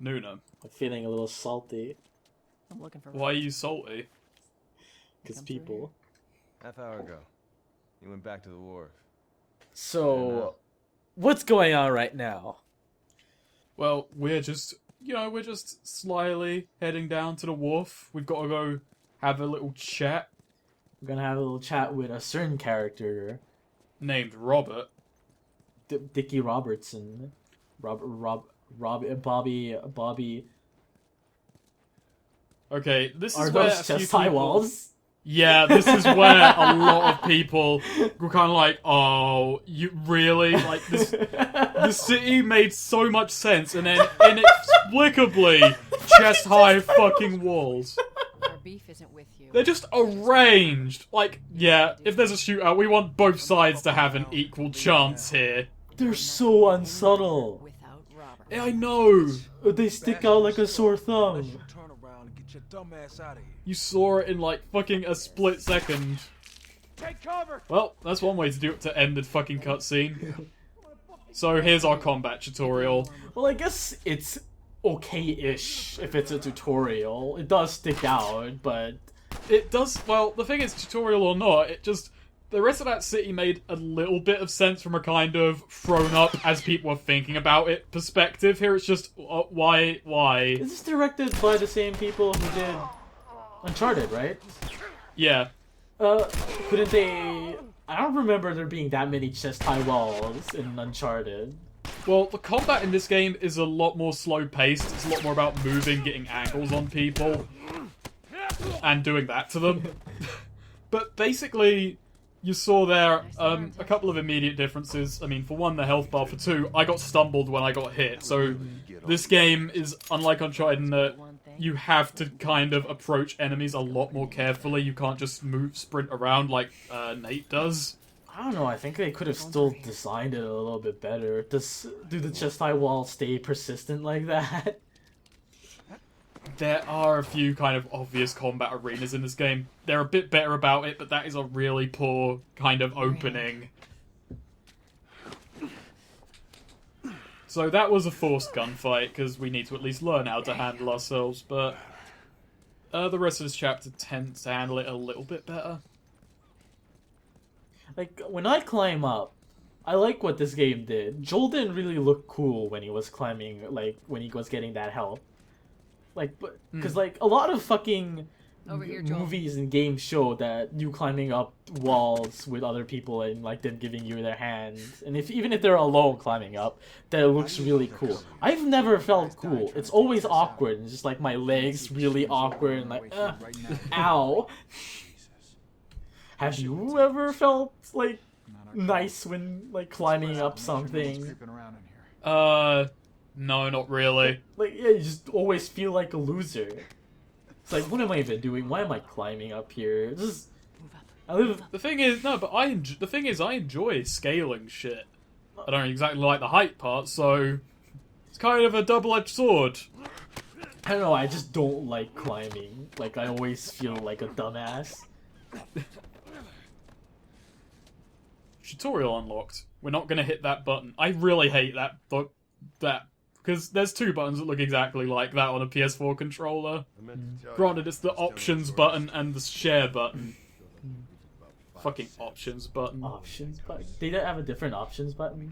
Nuna. I'm feeling a little salty. I'm looking for. Why are you salty? Because people. Half hour ago, you went back to the wharf. So, what's going on right now? Well, we're just, we're just slyly heading down to the wharf. We've got to go have a little chat. We're gonna have a little chat with a certain character. Named Robert. Dickie Robertson. Bobby. Okay, this is Are where those chest high walls? Yeah, this is where a lot of people were kind of like, oh, you really? Like, the city made so much sense, and then inexplicably, chest-high fucking walls. Our beef isn't with you. They're just arranged. Like, yeah, if there's a shootout, we want both sides to have an equal chance here. They're so unsubtle. Without Robert. Yeah, I know. They stick out like a sore thumb. You saw it in, like, fucking a split second. Take cover! Well, that's one way to do it to end the fucking cutscene. So here's our combat tutorial. Well, I guess it's okay-ish if it's a tutorial. It does stick out, but... It does, well, the thing is, tutorial or not, it just... The rest of that city made a little bit of sense from a kind of thrown up as people were thinking about it perspective. Here it's just, why? Is this directed by the same people who did Uncharted, right? Yeah. Couldn't they... I don't remember there being that many chest-high walls in Uncharted. Well, the combat in this game is a lot more slow-paced. It's a lot more about moving, getting angles on people, and doing that to them. But basically... You saw there a couple of immediate differences. I mean, for one, the health bar. For two, I got stumbled when I got hit. So this game is unlike Uncharted in that you have to kind of approach enemies a lot more carefully. You can't just sprint around like Nate does. I don't know, I think they could have still designed it a little bit better. Do the chest-high walls stay persistent like that? There are a few kind of obvious combat arenas in this game. They're a bit better about it, but that is a really poor kind of opening. So that was a forced gunfight, because we need to at least learn how to handle ourselves, but the rest of this chapter tends to handle it a little bit better. Like, when I climb up, I like what this game did. Joel didn't really look cool when he was climbing, like, when he was getting that help. Like, because, like, a lot of fucking movies and games show that you climbing up walls with other people and, like, them giving you their hands. And even if they're alone climbing up, that looks really cool. I've never felt cool. It's always awkward. It's just, like, my legs really awkward and, like, ow. Have you ever felt, like, nice when, like, climbing up something? No, not really. Like, yeah, you just always feel like a loser. It's like, what am I even doing? Why am I climbing up here? I live... The thing is, no, but I enjoy scaling shit. I don't exactly like the height part, so it's kind of a double-edged sword. I don't know, I just don't like climbing. Like, I always feel like a dumbass. Tutorial unlocked. We're not gonna hit that button. I really hate that because there's two buttons that look exactly like that on a PS4 controller. Granted, it's the options button and the share button. Fucking options button. Options button? They don't have a different options button?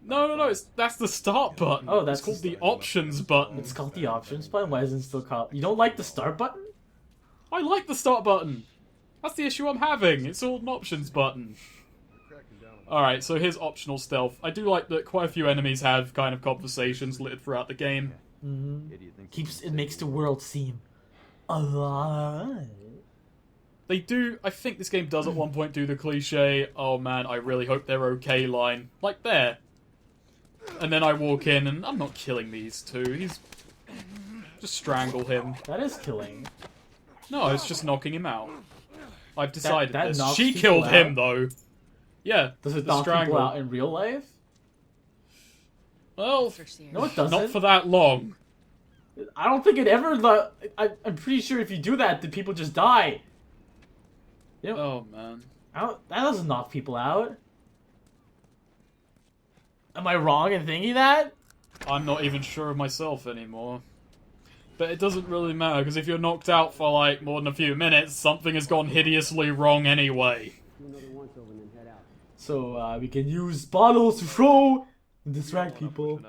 No, that's the start button. Oh, that's it's called the options button. It's called the options button? Why isn't it still called... You don't like the start button? I like the start button. That's the issue I'm having. It's all an options button. Alright, so here's optional stealth. I do like that quite a few enemies have kind of conversations littered throughout the game. It makes the world seem alive. They do, I think this game does at one point do the cliche, oh man, I really hope they're okay line. Like there. And then I walk in and I'm not killing these two, just strangle him. That is killing. No, it's just knocking him out. I've decided that this. knocks She people killed out? him though. Yeah. Does it knock people out in real life? Well, no, it doesn't. not for that long. I don't think it ever... I'm pretty sure if you do that, the people just die. You know, oh, man. That doesn't knock people out. Am I wrong in thinking that? I'm not even sure of myself anymore. But it doesn't really matter, because if you're knocked out for, like, more than a few minutes, something has gone hideously wrong anyway. So, we can use bottles to throw and distract people.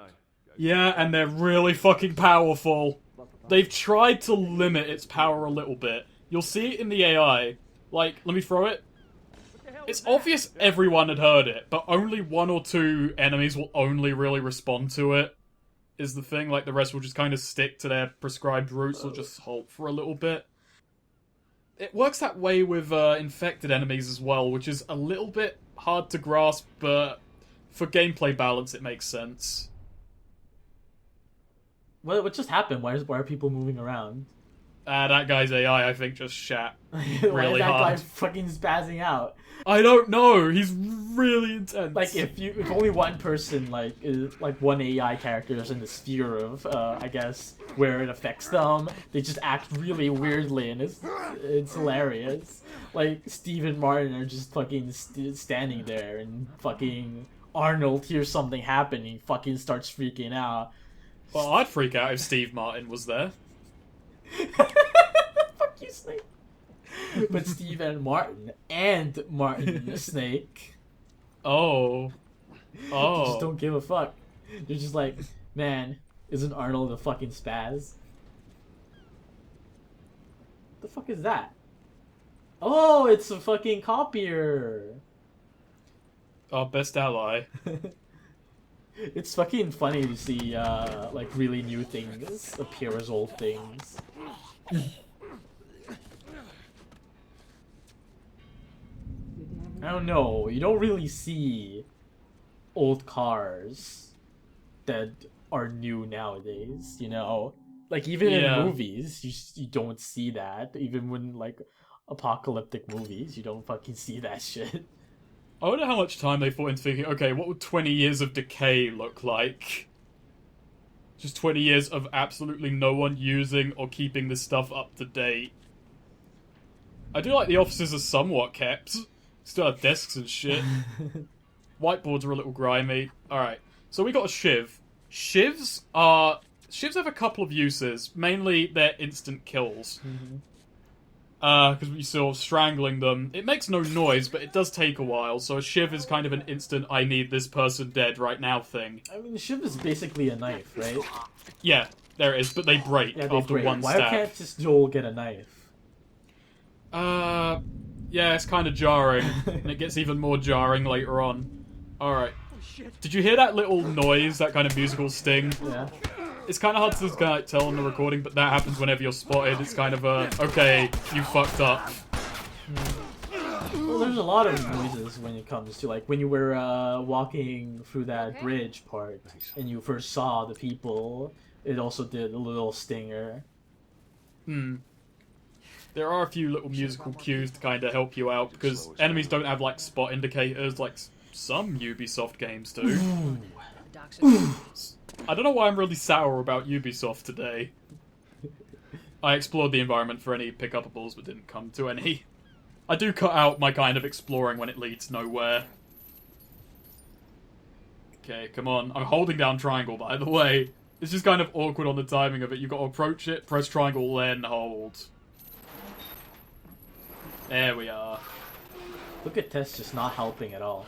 Yeah, and they're really fucking powerful. They've tried to limit its power a little bit. You'll see it in the AI. Like, let me throw it. It's obvious everyone had heard it, but only 1 or 2 enemies will only really respond to it, is the thing. Like, the rest will just kind of stick to their prescribed routes or just halt for a little bit. It works that way with infected enemies as well, which is a little bit hard to grasp, but for gameplay balance it makes sense. What just happened? Why are people moving around? That guy's AI, I think, just shat really Why is that guy hard. fucking spazzing out? I don't know. He's really intense. Like if only one person one AI character is in the sphere of I guess where it affects them, they just act really weirdly and it's hilarious. Like Steve and Martin are just fucking standing there and fucking Arnold hears something happen and he fucking starts freaking out. Well, I'd freak out if Steve Martin was there. Fuck you, Snake. But Steve and Martin the Snake. Oh. They just Oh. don't give a fuck. They're just like, man, isn't Arnold a fucking spaz? The fuck is that? Oh, it's a fucking copier. Our best ally. It's fucking funny to see like really new things appear as old things. I don't know. You don't really see old cars that are new nowadays, you know? Like, even Yeah. in movies, you don't see that. Even when, like, apocalyptic movies, you don't fucking see that shit. I wonder how much time they put into thinking, okay, what would 20 years of decay look like? Just 20 years of absolutely no one using or keeping this stuff up to date. I do like the offices are somewhat kept. Still have desks and shit. Whiteboards are a little grimy. Alright, so we got a shiv. Shivs have a couple of uses. Mainly they're instant kills. Because we saw strangling them. It makes no noise, but it does take a while, so a shiv is kind of an instant I need this person dead right now thing. I mean, the shiv is basically a knife, right? Yeah, there it is, but they break Yeah, they after break. one Why stab. can't just Joel get a knife? Yeah, it's kind of jarring, and it gets even more jarring later on. Alright. Did you hear that little noise, that kind of musical sting? Yeah. It's kind of hard to kind of tell in the recording, but that happens whenever you're spotted. It's kind of okay, you fucked up. Well, there's a lot of noises when it comes to, like, when you were walking through that bridge part, and you first saw the people, it also did a little stinger. There are a few little musical cues to kind of help you out, because enemies don't have, like, spot indicators like some Ubisoft games do. I don't know why I'm really sour about Ubisoft today. I explored the environment for any pick-upables, but didn't come to any. I do cut out my kind of exploring when it leads nowhere. Okay, come on. I'm holding down triangle, by the way. It's just kind of awkward on the timing of it. You've got to approach it, press triangle, then hold. There we are. Look at Tess just not helping at all.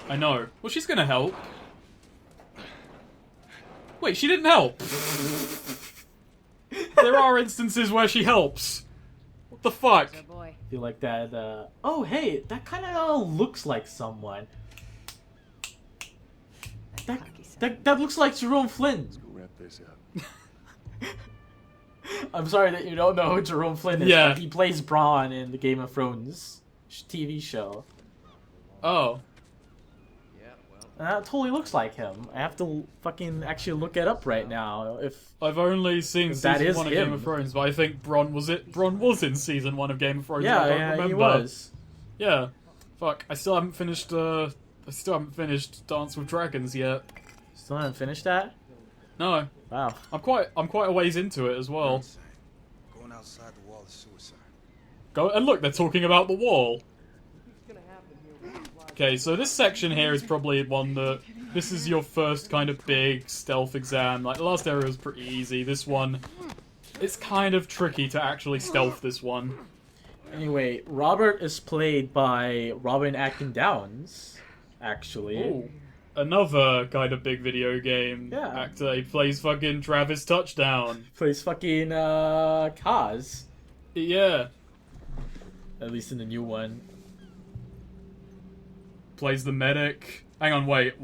I know. Well, she's gonna help. Wait, she didn't help! There are instances where she helps. What the fuck? Good boy. I feel like that, oh, hey, that kind of looks like someone. That looks like Jerome Flynn. Let's go wrap this up. I'm sorry that you don't know who Jerome Flynn is, Yeah. but he plays Bronn in the Game of Thrones TV show. Oh. Yeah, well. And that totally looks like him. I have to fucking actually look it up right now. If I've only seen That season is 1 of Game him. of Thrones, but I think Bronn was in season 1 of Game of Thrones. I don't remember. he was. Yeah. Fuck. I still haven't finished Dance with Dragons yet. Still haven't finished that? No. Wow. I'm quite a ways into it as well. Going outside the wall is suicide. Go and look, they're talking about the wall. Okay, so this section here is probably one that this is your first kind of big stealth exam. Like, the last area was pretty easy. This one, it's kind of tricky to actually stealth this one. Anyway, Robert is played by Robin Atkin Downes, actually. Ooh, another kind of big video game actor. He plays fucking Travis Touchdown. Plays fucking Kaz. Yeah. At least in the new one. Plays the medic. Hang on, wait.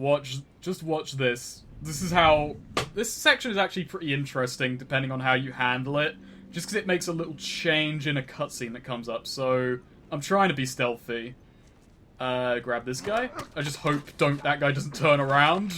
Just watch this. This section is actually pretty interesting, depending on how you handle it. Just because it makes a little change in a cutscene that comes up. So, I'm trying to be stealthy. Grab this guy. I just hope that guy doesn't turn around.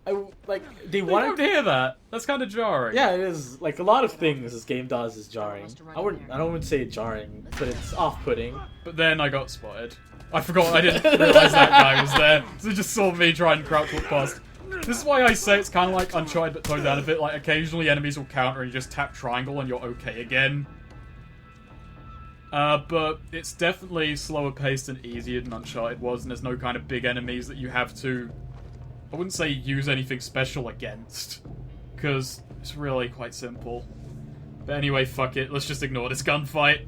They don't hear that. That's kind of jarring. Yeah, it is. Like, a lot of things this game does is jarring. I don't say jarring, but it's off-putting. But then I got spotted. I forgot I didn't realize that guy was there. So he just saw me try and crouch walk past. This is why I say it's kind of like Uncharted but toned down a bit. Like, occasionally enemies will counter and you just tap triangle and you're okay again. But it's definitely slower paced and easier than Uncharted was, and there's no kind of big enemies that you have to, I wouldn't say use anything special against, because it's really quite simple. But anyway, fuck it, let's just ignore this gunfight,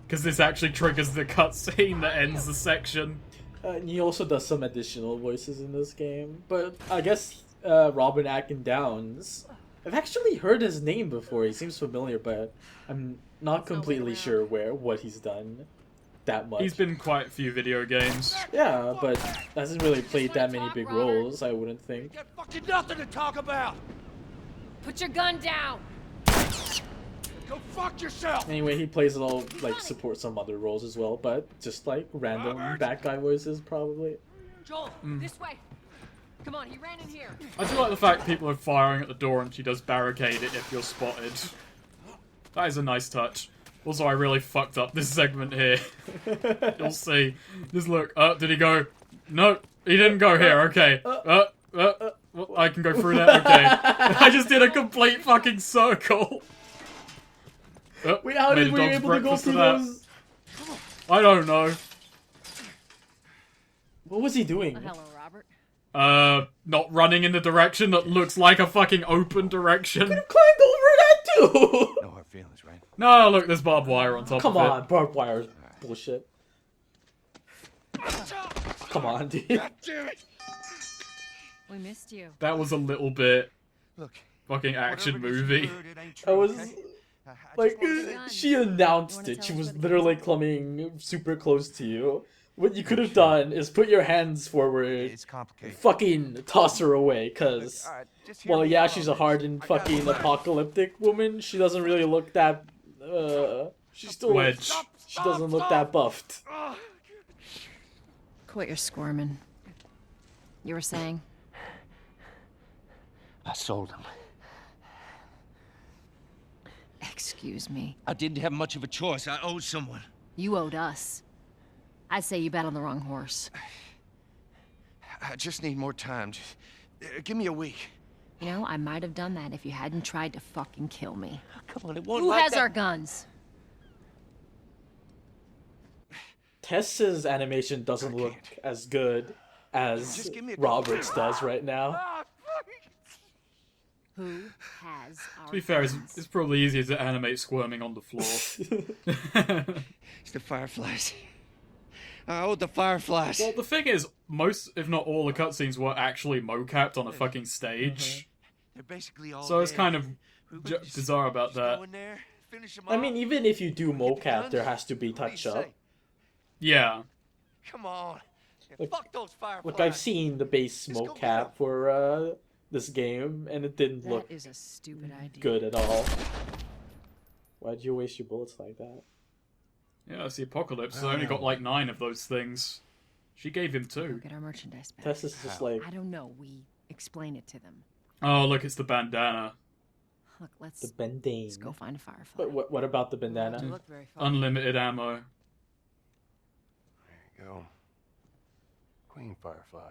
because this actually triggers the cutscene that ends the section. And he also does some additional voices in this game, but I guess Robin Atkin Downes, I've actually heard his name before, he seems familiar, but I'm not completely sure what he's done that much. He's been in quite a few video games. Yeah, but hasn't really played that many big roles, I wouldn't think. Got fucking nothing to talk about. Put your gun down. Go fuck yourself. Anyway, he plays a little, like, support some other roles as well, but just, like, random bad guy voices, probably. Joel, this way. Come on, he ran in here. I do like the fact people are firing at the door and she does barricade it if you're spotted. That is a nice touch. Also, I really fucked up this segment here. You'll see. Just look. Did he go? No, he didn't go here. Okay. Well, I can go through that. Okay. I just did a complete fucking circle. Wait, how did we able to go through those? I don't know. What was he doing? Hello, Robert. Not running in the direction that looks like a fucking open direction. Could have climbed over that too! No hard feelings, right? No, look, there's barbed wire on top Come of it. on, barbed wire bullshit. Come on, dude. God damn it. We missed you. That was a little bit Look, fucking action whatever it is you movie. heard, it ain't I true, was okay? I like, just wanna say- she announced it. She was literally coming super close to you. What you could have done is put your hands forward, It's complicated. fucking toss her away, cause, All right, just hear well, me yeah, out she's on a this. hardened I got fucking it. apocalyptic woman. She doesn't really look that, she's still, Wedge. she doesn't look that buffed. Quit your squirming. You were saying? I sold him. Excuse me. I didn't have much of a choice. I owed someone. You owed us. I'd say you bet on the wrong horse. I just need more time. Just, give me a week. You know, I might have done that if you hadn't tried to fucking kill me. Come on, it won't Who like has that. our guns? Tess's animation doesn't look as good as Just give me a call. Robert's does right now. Ah, fuck. Who has our To be fair, guns? it's probably easier to animate squirming on the floor. It's the Fireflies. I owed the Fireflies. Well, the thing is, most, if not all, the cutscenes were actually mocapped on a fucking stage. They're basically all So it's dead. kind of We just- bizarre about just that. go in there, finish 'em I off. mean, even if you do Get the mocap, guns. there has to be What do you touch up. say? Yeah. Come on. Yeah, Like- fuck those Fireflies. Look, I've seen the base Just go get 'em. mocap for this game, and it didn't That look is a stupid idea. good at all. Why'd you waste your bullets like that? Yeah, it's the apocalypse. I only got like 9 of those things. She gave him Go 2. get our merchandise back. Tess is just like I don't know. We explain it to them. Oh, look, it's the bandana. Look, let's the bandana. let's go find a firefly. But what about the Doesn't bandana? look very far. Unlimited ammo. There you go. Queen Firefly.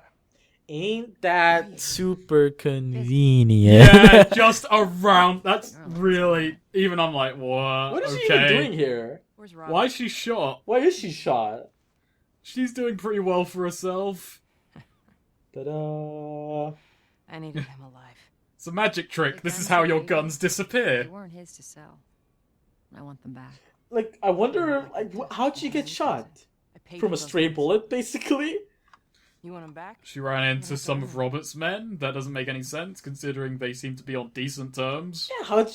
Ain't that super convenient? Yeah, just around. That's really... Even I'm like, what? What is she Okay. even doing here? Where's Robert? Why is she shot? Why is she shot? She's doing pretty well for herself. Ta-da! I needed him alive. It's a magic trick. The This is guns how are your great. guns They disappear. weren't his to sell. I want them back. Like, I wonder, like, how'd she get shot? I paid From for a those stray guns. bullet, basically? You want him back? She ran into some of Robert's men. That doesn't make any sense, considering they seem to be on decent terms. Yeah, How how'd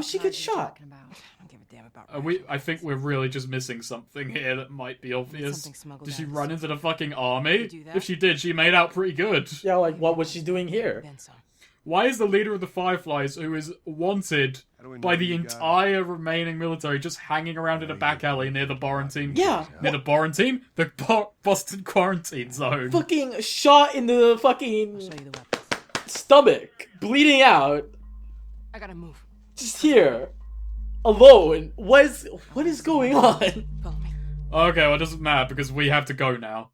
she many get cars are you shot? talking about? I don't give a damn about. I think we're really just missing something here that might be obvious. something smuggled Did she out. run into the fucking army? You do that? If she did, she made out pretty good. Yeah, like, what was she doing here? Then some. Why is the leader of the Fireflies, who is wanted How do we know by the you got it? entire remaining military, just hanging around in a back alley near the Borantine? Yeah, Near the Borantine? The Boston Quarantine Zone. fucking shot in the I'll fucking show you the weapons. stomach, bleeding out, I gotta move. just here, alone. What is going on? Follow me. Okay, well, it doesn't matter because we have to go now.